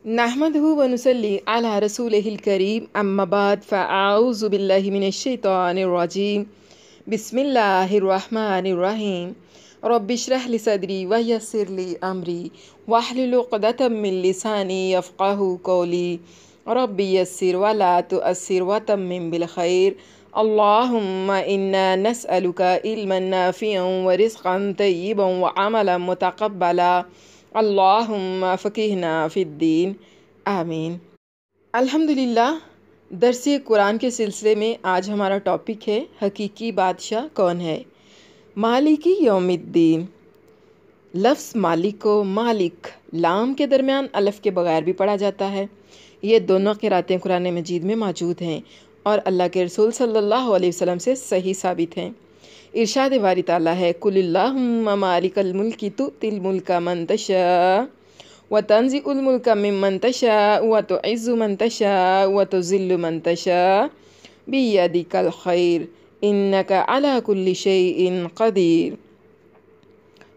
नहमदहु व नुसल्ली अला रसूलिहिल करीम अम्मा बाद फ़अऊज़ु बिल्लाहि मिनश शैतानिर रजीम बिस्मिल्लाहिर रहमानिर रहीम रब्बिश्रह लि सदरी व यस्सिर लि अमरी वहलुल उक़दतम मिन लिसानी यफ़क़हू क़ौली रब्बि यस्सिर व ला तुअस्सिर व तम्मिम बिल खैर अल्लाहुम्मा इन्ना नस्अलुका इल्मन नाफ़िअन व रिज़्क़न तय्यिबन व अमलन मुतक़ब्बला अल्लाहुम्मा फ़क़िहना फ़िद्दीन आमीन। अल्हम्दुलिल्लाह। दर्से कुरान के सिलसिले में आज हमारा टॉपिक है हकीकी बादशाह कौन है। मालिकी यौमिद्दीन। लफ्ज़ मालिक को मालिक लाम के दरमियान अलिफ के बगैर भी पढ़ा जाता है। ये दोनों क़िरातें कुरान मजीद में मौजूद हैं और अल्लाह के रसूल सल्लल्लाहु अलैहि वसल्लम से सही साबित हैं। इरशाद बारी ताला है कुलिल्लाहुम्मा मालिकल मुल्की तुतिल मुल्का मन तशा व तंज़िउल मुल्का मिम्मन तशा व तुइज़्ज़ु मन तशा व तुज़िल्लु मन तशा बियदिकल खैर इन्नका अला कुल्लि शैइन क़दीर।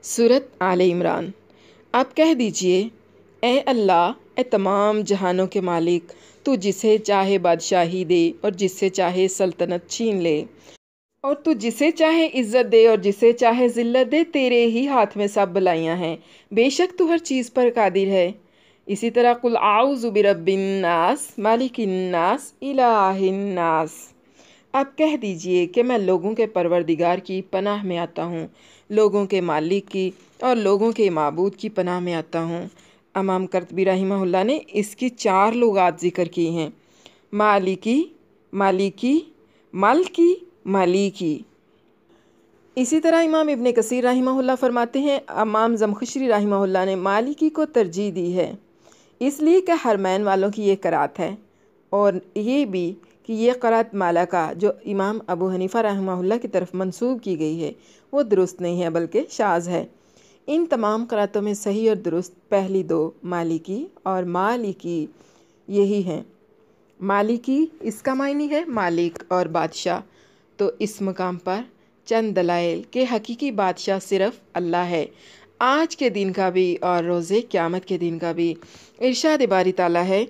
सूरत आले इमरान। आप कह दीजिए, ए अल्लाह, ए तमाम जहानों के मालिक, तू जिसे चाहे बादशाही दे और जिससे चाहे सल्तनत छीन ले, और तू जिसे चाहे इज़्ज़त दे और जिसे चाहे ज़िल्लत दे। तेरे ही हाथ में सब भलाइयाँ हैं, बेशक तू हर चीज़ पर कादिर है। इसी तरह कुल आऊज़ु बिरब्बिन नास मालिकिन नास इलाहिन नास। आप कह दीजिए कि मैं लोगों के परवरदिगार की पनाह में आता हूँ, लोगों के मालिक की और लोगों के माबूद की पनाह में आता हूँ। इमाम कर्तबी रहमहुल्लाह ने इसकी 4 लुगात ज़िक्र की हैं। मालिकी, मालिकी, मालकी, मालिकी। इसी तरह इमाम इब्न कसीर रहमहुल्लाह फरमाते हैं, इमाम ज़मख़शरी रहमहुल्लाह ने मालिकी को तरजीह दी है इसलिए कि हरमैन वालों की ये क़रात है, और ये भी कि ये क़रात माला का जो इमाम अबू हनीफ़ा रहमहुल्लाह की तरफ मंसूब की गई है वो दुरुस्त नहीं है बल्कि शाज़ है। इन तमाम क़रातों में सही और दुरुस्त पहली 2 मालिकी और मालिकी यही हैं। मालिकी इसका मायनी है मालिक और बादशाह। तो इस मकाम पर चंद दलाइल के हकीकी बादशाह सिर्फ़ अल्लाह है, आज के दिन का भी और रोज़े क़यामत के दिन का भी। इरशाद बारी ताला है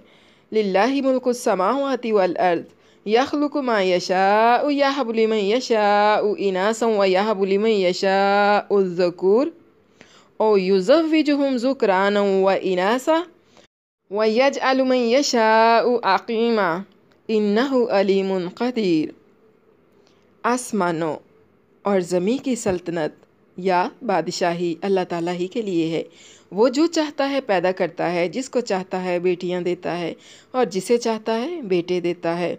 लिल्लाहि मुल्कुस समावाति वल अर्द यख़्लुक़ु मा यशाअु यहबु लिमन यशाअु इनासन व यहबु लिमन यशाअु ज़ुकूर औ युज़व्विजुहुम ज़ुकरानन व इनासा व यजअलु मन यशाअु अक़ीमा इन्नहु अलीमुन क़दीर। आसमानों और ज़मीन की सल्तनत या बादशाही अल्लाह ताला ही के लिए है। वो जो चाहता है पैदा करता है, जिसको चाहता है बेटियां देता है और जिसे चाहता है बेटे देता है,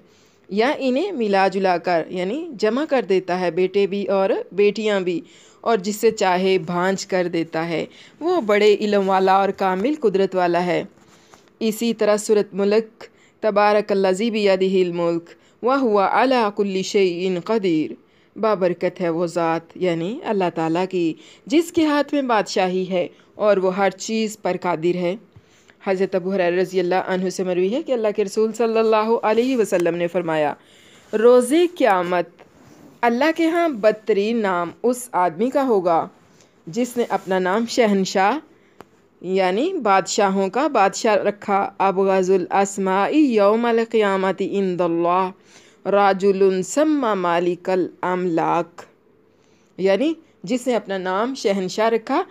या इन्हें मिला जुला कर यानी जमा कर देता है, बेटे भी और बेटियां भी, और जिससे चाहे भांज कर देता है। वो बड़े इल्म वाला और कामिल कुदरत वाला है। इसी तरह सूरत मुल्क तबारकल्लज़ी बियदिहिल मुल्क व हुवा अला कुल्लि शैइन क़दीर। बाबरकत है वो ज़ात यानी अल्लाह ताला की जिसके हाथ में बादशाही है और वो हर चीज़ पर कादिर है। हज़रत अबू हुरैरा रज़ियल्लाहु अन्हु से मरवी है कि अल्लाह के रसूल सल्लल्लाहु अलैहि वसल्लम ने फरमाया, रोज़े क़यामत अल्लाह के यहाँ बदतरीन नाम उस आदमी का होगा जिसने अपना नाम शहनशाह यानी बादशाहों का बादशाह रखा। अबग़ज़ुल अस्माई यौमल क़ियामति इंदल्लाह राजुलुन सम्मा मालिकल अमलाक, यानी जिसने अपना नाम शहनशाह रखा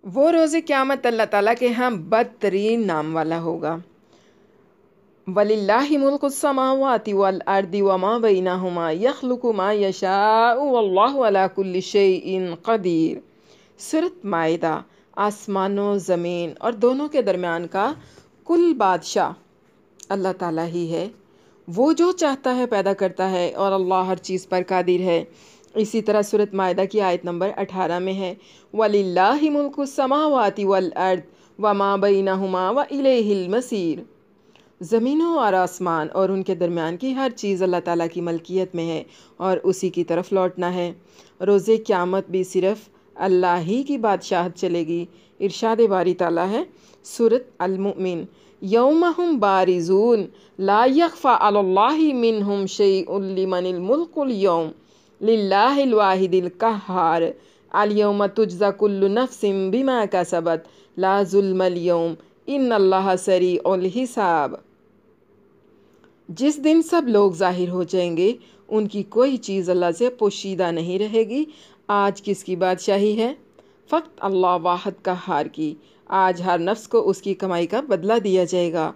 वो रोज़े क़यामत अल्लाह ताला के यहाँ बदतरीन नाम वाला होगा। वलिल्लाहि मुल्कुस समावाति वल अर्दि व मा बैनहुमा यख़्लुक़ु मा यशाअु वल्लाहु अला कुल्लि शैइन क़दीर। सूरत माइदा। आसमानों, ज़मीन और दोनों के दरमियान का कुल बादशाह अल्लाह ताला ही है। वो जो चाहता है पैदा करता है और अल्लाह हर चीज़ पर कादिर है। इसी तरह सूरत माइदा की आयत नंबर 18 में है वलिल्लाहि मुल्कुस समावाति वल अर्द व मा बैनहुमा व इलैहिल मसीर। ज़मीनों और आसमान और उनके दरमियान की हर चीज़ अल्लाह ताला की मलकियत में है और उसी की तरफ लौटना है। रोज़े क़यामत भी सिर्फ़ अल्लाह ही की बादशाहत चलेगी। इरशाद बारी ताला है सूरत अल-मुमिन यौमहुम बारिज़ून ला यख़फ़ा अलल्लाहि मिनहुम शैउन लिमनिल मुल्कुल यौम लिल्लाहिल वाहिदिल क़ह्हार अल यौम तुजज़ा कुल्लु नफ्सिन बिमा कसबत ला ज़ुल्मल यौम इन अल्लाह सरीउल हिसाब। जिस दिन सब लोग ज़ाहिर हो जाएंगे उनकी कोई चीज़ अल्लाह से पोशीदा नहीं रहेगी। आज किसकी बादशाही है? फ़क़्त अल्लाह वाहिद क़हार की। आज हर नफ्स को उसकी कमाई का बदला दिया जाएगा।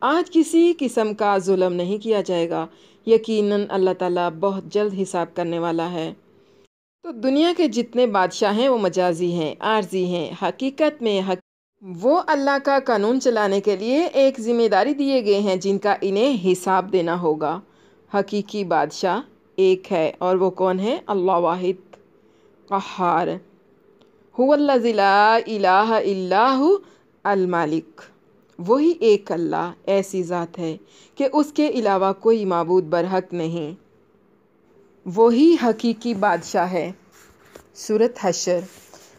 आज किसी किस्म का जुल्म नहीं किया जाएगा। यकीनन अल्लाह ताला बहुत जल्द हिसाब करने वाला है। तो दुनिया के जितने बादशाह हैं वो मजाजी हैं, आर्जी हैं। हकीकत में वो अल्लाह का कानून चलाने के लिए एक ज़िम्मेदारी दिए गए हैं जिनका इन्हें हिसाब देना होगा। हकीकी बादशाह एक है और वो कौन है? अल्लाह वाहिद क़हार। हुवल्लज़ी ला इलाहा इल्ला हु अल मालिक। वही एक अल्लाह ऐसी ज़ात है कि उसके अलावा कोई माबूद बरहक नहीं। वही हकीकी बादशाह है। सूरत हशर।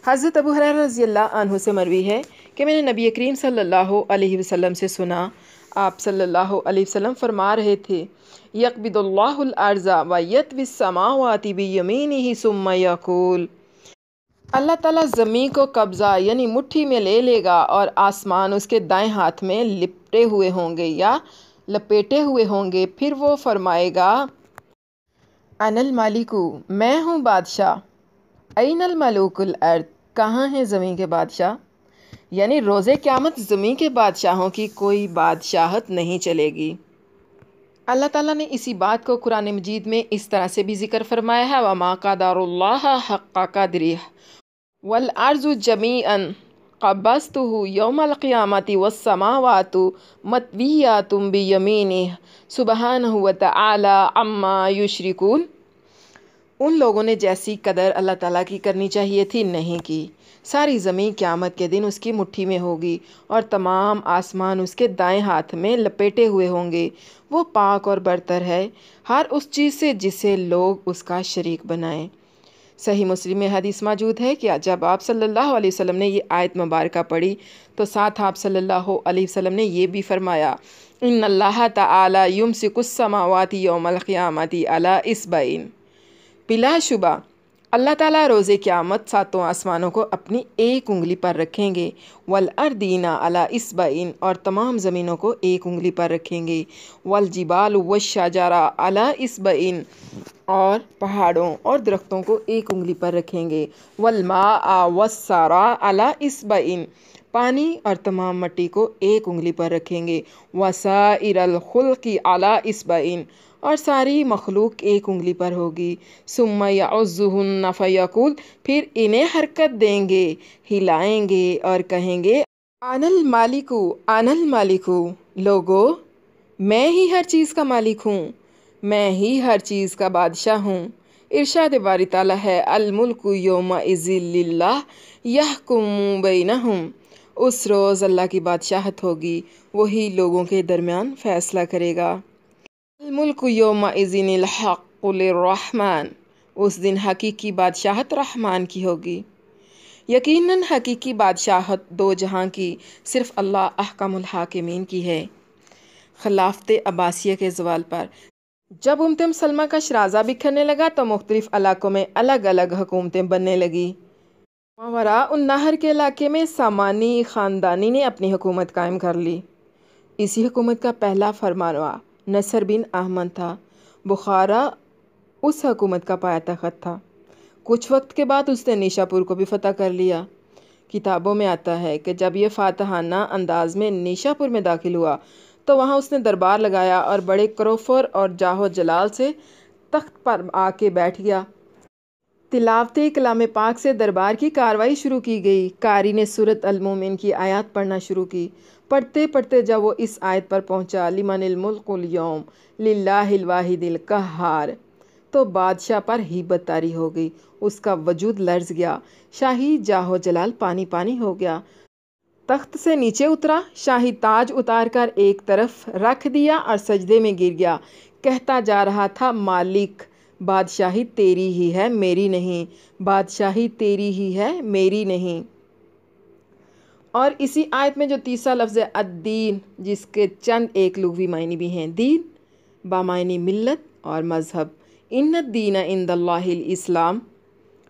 हज़रत अबू हुरैरा रज़ियल्लाहु अन्हु से मरवी है कि मैंने नबी करीम सल्लल्लाहु अलैहि वसल्लम से सुना, आप सल्लल्लाहु अलैहि वसल्लम फरमा रहे थे, यक़बिदुल्लाहुल अर्ज़ा व यत्विस समावाति बियमीनिही सुम्मा यक़ूल। अल्लाह ताला ज़मीन को कब्ज़ा यानी मुट्ठी में ले लेगा और आसमान उसके दाएं हाथ में लिपटे हुए होंगे या लपेटे हुए होंगे। फिर वो फरमाएगा, अनल मालिकु, मैं हूँ बादशाह। ऐनल मलूकुल अर्द, कहाँ हैं ज़मीन के बादशाह? यानी रोज़े क़यामत ज़मीन के बादशाहों की कोई बादशाहत नहीं चलेगी। अल्लाह ताला ने इसी बात को कुरान मजीद में इस तरह से भी ज़िक्र फरमाया है, वमा क़दरुल्लाह हक़्क़ क़द्रिह वल अर्ज़ु जमीअन क़ब्बज़्तुहु यौमल क़ियामति वस्समावातु मतविय्यातुम बियमीनिह सुब्हानहु व तआला अम्मा युशरिकून। उन लोगों ने जैसी कदर अल्लाह ताला की करनी चाहिए थी नहीं की। सारी ज़मीन क़यामत के दिन उसकी मुट्ठी में होगी और तमाम आसमान उसके दाएं हाथ में लपेटे हुए होंगे। वो पाक और बरतर है हर उस चीज़ से जिसे लोग उसका शरीक बनाएं। सही मुस्लिम में हदीस मौजूद है कि जब आप सल्लल्लाहु अलैहि वसल्लम ने ये आयत मुबारका पढ़ी तो साथ आप सल्लल्लाहु अलैहि वसल्लम ने ये भी फरमाया, इन्नल्लाह तआला युमसिकुस समावाति यौमल क़ियामति अला इस्बईन। बिलाशुबा अल्लाह ताला रोज़े क़यामत सातों आसमानों को अपनी एक उंगली पर रखेंगे। वल अर्दीना अला इस्बईन, और तमाम ज़मीनों को एक उंगली पर रखेंगे। वल जिबाल वश्शजरा अला इस्बईन, और पहाड़ों और दरख्तों को एक उंगली पर रखेंगे। वल माआ वस्सरा अला इस्बईन, पानी और तमाम मिट्टी को एक उंगली पर रखेंगे। वसाइरल खुल्क़ि अला इस्बईन, और सारी मखलूक एक उंगली पर होगी। सुम्मा यअज़्ज़ुहुन्ना फ़यक़ूल, फिर इन्हें हरकत देंगे, हिलाएंगे और कहेंगे, अनल मालिकु, अनल मालिकु। लोगो, मैं ही हर चीज़ का मालिक हूँ, मैं ही हर चीज़ का बादशाह हूँ। इरशाद बारी ताला है, अल मुल्कु यौमा इज़्ज़िन लिल्लाह यहकुमु बैनहुम। उस रोज़ अल्लाह की बादशाहत होगी, वही लोगों के दरमियान फ़ैसला करेगा। मुल्क यौमा इज़्ज़िनिल हक़्क़ु लिर्रहमान, उस दिन हकीकी बादशाहत रहमान की होगी। यकीनन हकीकी बादशाहत दो जहां की सिर्फ़ अल्लाह अहकमुल हाकिमीन की है। खिलाफत अब्बासिया के ज़वाल पर जब उम्मत मुसलमा का शराज़ा बिखरने लगा तो मुख्तलिफ़ इलाक़ों में अलग अलग हुकूमतें बनने लगी। मावरा उन नहर के इलाके में सामानी ख़ानदानी ने अपनी हुकूमत कायम कर ली। इसी हुकूमत का पहला फरमानवा नसर बिन अहमद था। बुखारा उस हुकूमत का पाया तख़्त था। कुछ वक्त के बाद उसने निशापुर को भी फ़तह कर लिया। किताबों में आता है कि जब ये फातहाना अंदाज में निशापुर में दाखिल हुआ तो वहाँ उसने दरबार लगाया और बड़े करोफर और जाहो जलाल से तख्त पर आके बैठ गया। तिलावत कलाम पाक से दरबार की कार्रवाई शुरू की गई। कारी ने सूरत अल मोमिन की आयत पढ़ना शुरू की। पढ़ते पढ़ते जब वो इस आयत पर पहुँचा, लिमनिल मुल्कुल यौम लिल्लाहिल वाहिदिल क़हार, तो बादशाह पर हीबत तारी हो गई। उसका वजूद लर्ज़ गया। शाही जाहो जलाल पानी पानी हो गया। तख्त से नीचे उतरा, शाही ताज उतार कर एक तरफ रख दिया और सजदे में गिर गया। कहता जा रहा था, मालिक, बादशाही तेरी ही है, मेरी नहीं। बादशाही तेरी ही है, मेरी नहीं। और इसी आयत में जो तीसरा लफ्ज़ है अद्दीन, जिसके चंद एक लुग़वी मायने भी हैं। दीन बामायनी मिल्लत और मज़हब। इन्नद्दीन इंदल्लाहिल इस्लाम,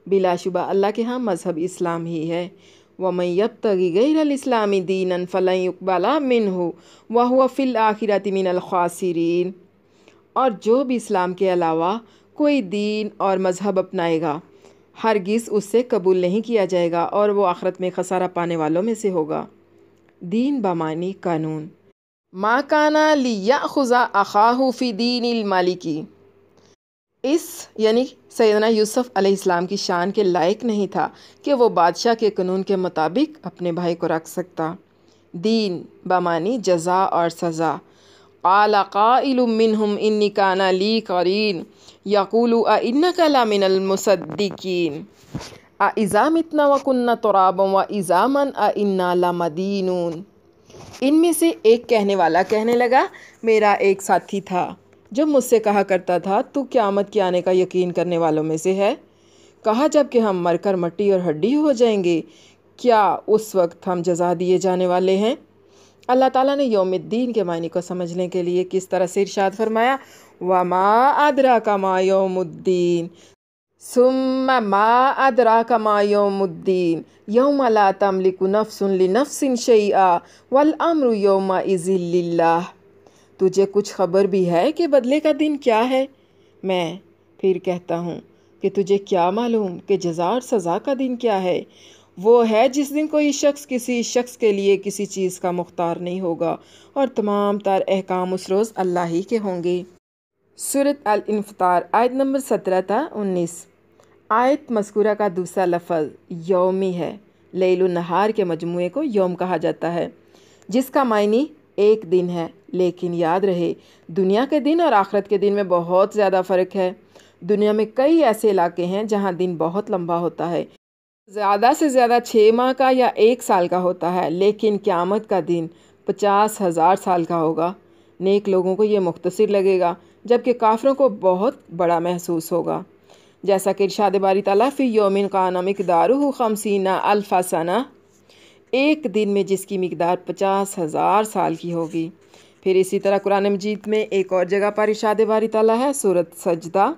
बिलाशुबा अल्लाह के यहाँ मज़हब इस्लाम ही है। وَمَن يَبْتَغِ غَيْرَ الْإِسْلَامِ دِينًا فَلَن يُقْبَلَ مِنْهُ وَهُوَ فِي الْآخِرَةِ مِنَ الْخَاسِرِينَ۔ اور جو بھی اسلام کے علاوہ کوئی دین اور مذہب اپنائے گا ہرگز اس سے قبول نہیں کیا جائے گا اور وہ آخرت میں خسارہ پانے والوں میں سے ہوگا۔ دین بمعنی قانون۔ ما کان لیأخذ اخاہ فی دین المالک، اس یعنی سیدنا یوسف علیہ السلام کی شان کے لائق نہیں تھا کہ وہ بادشاہ کے قانون کے مطابق اپنے بھائی کو رکھ سکتا۔ دین بمعنی جزا اور سزا۔ قال قائل منہم انی کان لی قرین یقول اانک لمن المصدقین اذا متنا وکنا ترابا وعظاما انا لمدینون۔ ان میں سے ایک کہنے والا کہنے لگا میرا ایک ساتھی تھا جو مجھ سے کہا کرتا تھا تو قیامت کے آنے کا یقین کرنے والوں میں سے ہے؟ کہا جب کہ ہم مر کر مٹی اور ہڈی ہو جائیں گے کیا اس وقت ہم جزا دیے جانے والے ہیں؟ اللہ تعالیٰ نے یوم الدین کے معنی کو سمجھنے کے لیے کس طرح سے ارشاد فرمایا وَمَا أَدْرَاكَ مَا يَوْمُ الدِّينِ ثُمَّ مَا أَدْرَاكَ مَا يَوْمُ الدِّينِ يَوْمَ لَا تَمْلِكُ نَفْسٌ لِنَفْسٍ شَيْئًا وَالْأَمْرُ يَوْمَئِذٍ لِلَّهِ۔ تجھے کچھ خبر بھی ہے کہ بدلے کا دن کیا ہے؟ میں پھر کہتا ہوں کہ تجھے کیا معلوم کہ جزا اور سزا کا دن کیا ہے؟ وہ ہے جس دن کوئی شخص کسی شخص کے لیے کسی چیز کا مختار نہیں ہوگا اور تمام تر احکام اس روز اللہ ہی کے ہوں گے۔ سورۃ الانفطار آیت نمبر 17 تا 19۔ آیت مذکورہ کا دوسرا لفظ یومی ہے۔ لیل و نہار کے مجموعے کو یوم کہا جاتا ہے جس کا معنی ایک دن ہے، لیکن یاد رہے دنیا کے دن اور آخرت کے دن میں بہت زیادہ فرق ہے۔ دنیا میں کئی ایسے علاقے ہیں جہاں دن بہت لمبا ہوتا ہے، زیادہ سے زیادہ 6 ماہ کا یا 1 سال کا ہوتا ہے، لیکن قیامت کا دن 50,000 سال کا ہوگا۔ نیک لوگوں کو یہ مختصر لگے گا جبکہ کافروں کو بہت بڑا محسوس ہوگا، جیسا کہ ارشاد باری تعالیٰ فی یوم کان مقدارہ 50,000 سنہ، ایک دن میں جس کی مقدار 50,000 سال کی ہوگی۔ پھر اسی طرح قرآن مجید میں ایک اور جگہ پر ارشاد باری تعالیٰ ہے سورۃ سجدہ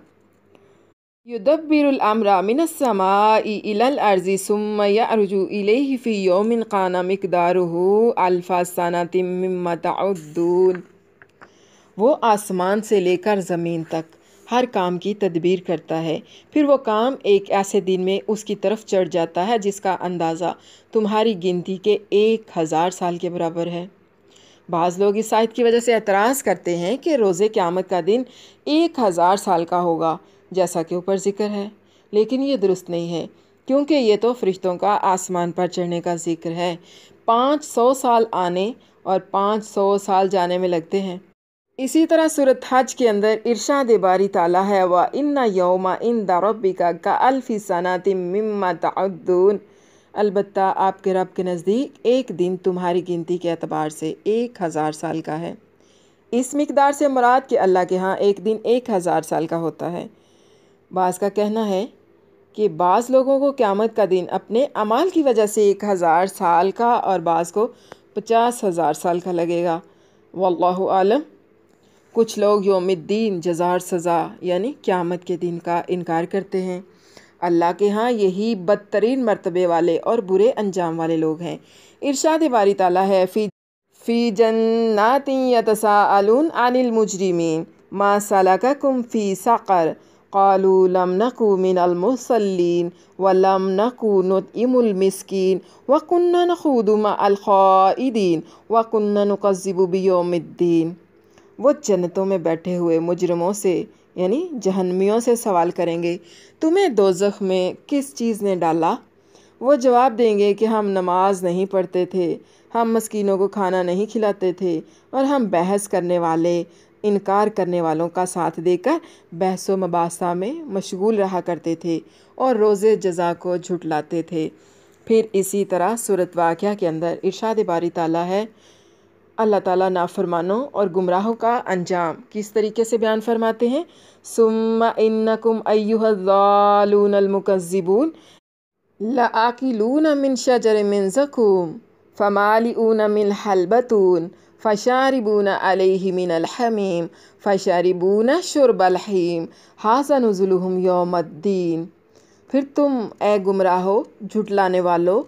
یدبر الامر من السماء الى الارض ثم يعرج الیہ فی یوم کان مقدارہ 1000 سنۃ مما تعدون۔ وہ آسمان سے لے کر زمین تک ہر کام کی تدبیر کرتا ہے، پھر وہ کام ایک ایسے دن میں اس کی طرف چڑھ جاتا ہے جس کا اندازہ تمہاری گنتی کے 1000 سال کے برابر ہے۔ بعض لوگ اس آیت کی وجہ سے اعتراض کرتے ہیں کہ روز قیامت کا دن 1000 سال کا ہوگا جیسا کہ اوپر ذکر ہے، لیکن یہ درست نہیں ہے کیونکہ یہ تو فرشتوں کا آسمان پر چڑھنے کا ذکر ہے۔ 500 سال آنے اور 500 سال جانے میں لگتے ہیں۔ اسی طرح سورۃ حج کے اندر ارشاد باری تعالیٰ ہے وَإِنَّ يَوْمَ عِنْدَ رَبِّكَ كَأَلْفِ سَنَةٍ مِّمَّا تَعُدُّونَ، البتہ آپ کے رب کے نزدیک ایک دن تمہاری گنتی کے اعتبار سے 1000 سال کا ہے۔ اس مقدار سے مراد کہ اللہ کے ہاں ایک دن 1000 سال کا ہوتا ہے۔ بعض کا کہنا ہے کہ بعض لوگوں کو قیامت کا دن اپنے اعمال کی وجہ سے 1000 سال کا اور بعض کو 50,000 سال کا لگے گا، واللہ عالم۔ کچھ لوگ یوم الدین جزا اور سزا یعنی قیامت کے دن کا انکار کرتے ہیں۔ اللہ کے ہاں یہی بدترین مرتبے والے اور برے انجام والے لوگ ہیں۔ ارشاد باری تعالیٰ ہے فی جنات یتساءلون عن المجرمین ما سلککم فی سقر قالوا لم نک من المصلین ولم نک نطعم المسکین وکنا نخوض مع الخائضین وکنا نکذب بیوم الدین۔ وہ جنتوں میں بیٹھے ہوئے مجرموں سے یعنی جہنمیوں سے سوال کریں گے تمہیں دوزخ میں کس چیز نے ڈالا؟ وہ جواب دیں گے کہ ہم نماز نہیں پڑھتے تھے، ہم مسکینوں کو کھانا نہیں کھلاتے تھے اور ہم بحث کرنے والے انکار کرنے والوں کا ساتھ دے کر بحث و مباحثہ میں مشغول رہا کرتے تھے اور روز جزا کو جھٹلاتے تھے۔ پھر اسی طرح سورۃ واقعہ کے اندر ارشاد باری تعالیٰ ہے اللہ تعالیٰ نافرمانوں اور گمراہوں کا انجام کس طریقے سے بیان فرماتے ہیں ثم انکم ایھا الضالون المکذبون لآکلون من شجر من زقوم فمالئون منہ البطون فشاربون علیہ من الحمیم فشاربون شرب الحیم ھذا نزلہم یوم الدین۔ پھر تم اے گمراہو جھٹلانے والو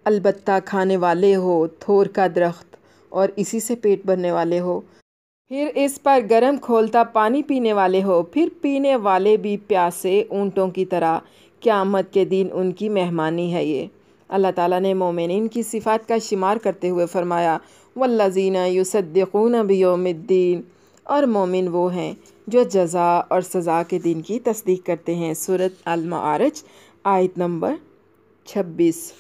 البتہ کھانے والے ہو تھور کا درخت اور اسی سے پیٹ بھرنے والے ہو، پھر اس پر گرم کھولتا پانی پینے والے ہو، پھر پینے والے بھی پیاسے اونٹوں کی طرح، قیامت کے دن ان کی مہمانی ہے یہ۔ اللہ تعالیٰ نے مومنین کی صفات کا شمار کرتے ہوئے فرمایا والذین یصدقون بیوم الدین، اور مومن وہ ہیں جو جزا اور سزا کے دن کی تصدیق کرتے ہیں۔ سورۃ المعارج آیت نمبر 26۔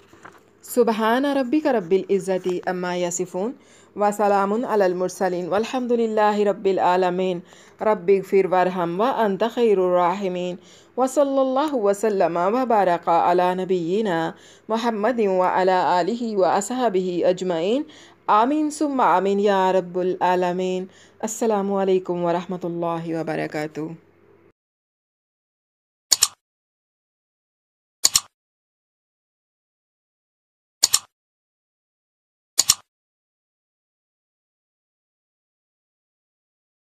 سبحان ربک رب العزت عما یصفون وسلام علی المرسلین والحمد للہ رب العالمین۔ رب اغفر وارحم وانت خیر الراحمین، وصلی اللہ وسلم وبارک علی نبینا محمد وعلی آلہ واصحابہ اجمعین، آمین ثم آمین یا رب العالمین۔ السلام علیکم ورحمۃ اللہ وبرکاتہ۔